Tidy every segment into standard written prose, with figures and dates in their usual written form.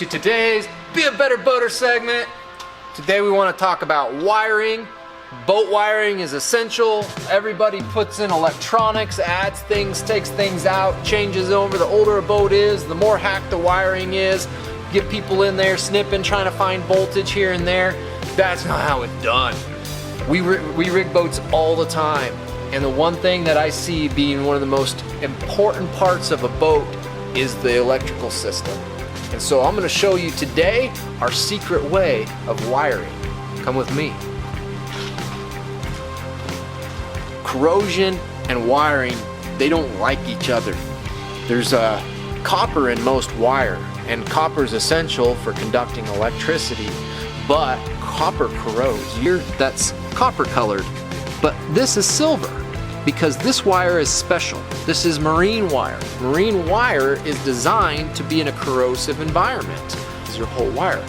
to today's Be a Better Boater segment. Today we want to talk about wiring. Boat wiring is essential. Everybody puts in electronics, adds things, takes things out, changes over. The older a boat is, the more hacked the wiring is. Get people in there snipping, trying to find voltage here and there. That's not how it's done. We rig boats all the time. And the one thing that I see being one of the most important parts of a boat is the electrical system. And so I'm going to show you today our secret way of wiring. Come with me. Corrosion and wiring, they don't like each other. There's copper in most wire, and copper is essential for conducting electricity, but copper corrodes. That's copper colored, but this is silver because this wire is special. This is marine wire. Marine wire is designed to be in a corrosive environment. This is your whole wire.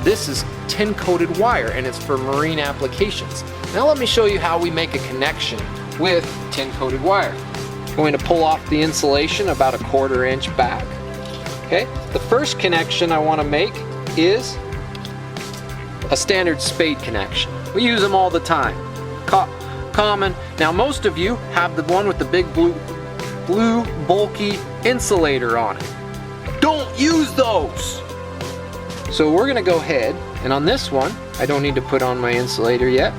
This is tin coated wire and it's for marine applications. Now let me show you how we make a connection with tin coated wire. I'm going to pull off the insulation about 1/4 inch back. Okay, the first connection I want to make is a standard spade connection. We use them all the time. Common. Now most of you have the one with the big blue bulky insulator on it. Don't use those! So we're gonna go ahead, and on this one, I don't need to put on my insulator yet.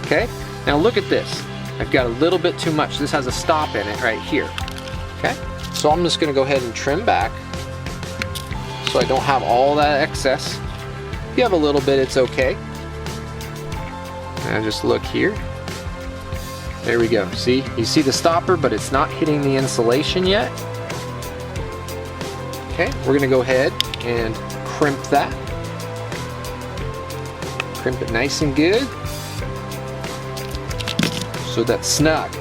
Okay, now look at this. I've got a little bit too much. This has a stop in it right here. Okay, so I'm just gonna go ahead and trim back so I don't have all that excess. If you have a little bit, it's okay. Now just look here. There we go. See? You see the stopper, but it's not hitting the insulation yet. Okay, we're gonna go ahead and crimp that. Crimp it nice and good so that's snug.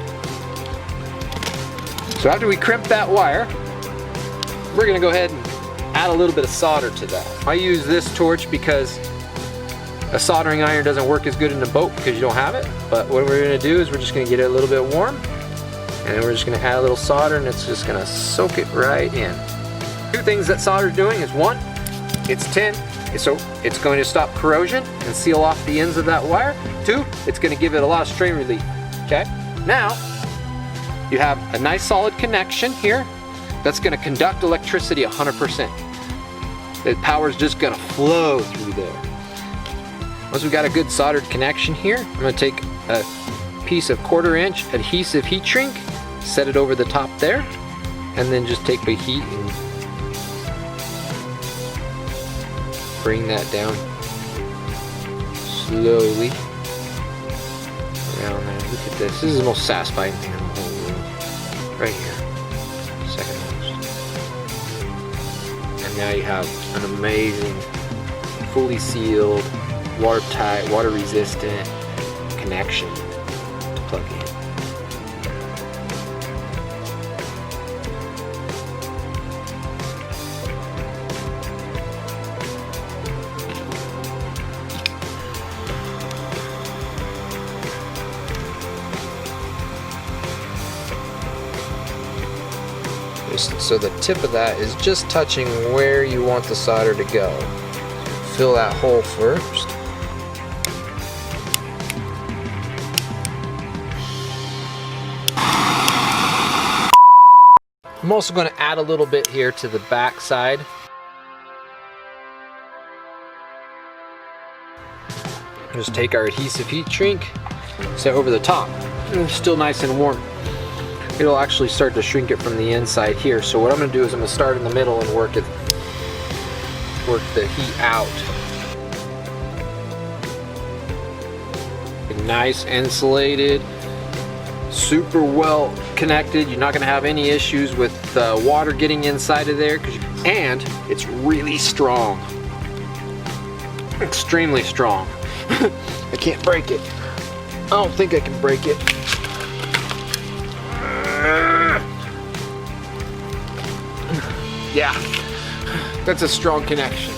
So after we crimp that wire, we're gonna go ahead and add a little bit of solder to that. I use this torch because a soldering iron doesn't work as good in a boat because you don't have it. But what we're gonna do is we're just gonna get it a little bit warm, and then we're just gonna add a little solder, and it's just gonna soak it right in. Two things that solder is doing is one, it's tin, so it's going to stop corrosion and seal off the ends of that wire. Two, it's gonna give it a lot of strain relief. Okay? Now, you have a nice solid connection here that's gonna conduct electricity 100%. The power is just gonna flow through there. Once we've got a good soldered connection here, I'm going to take a piece of 1/4 inch adhesive heat shrink, set it over the top there, and then just take the heat and bring that down slowly around there. Look at this. This is the most satisfying thing in the whole room. Right here. Second most. And now you have an amazing, fully sealed, watertight, water resistant connection to plug in. So the tip of that is just touching where you want the solder to go. Fill that hole first. I'm also going to add a little bit here to the back side. Just take our adhesive heat shrink, set over the top. It's still nice and warm. It'll actually start to shrink it from the inside here. So what I'm going to do is I'm going to start in the middle and work the heat out. Nice insulated, super well connected. You're not going to have any issues with water getting inside of there, and it's really strong, extremely strong. I can't break it. I don't think I can break it. Yeah, that's a strong connection.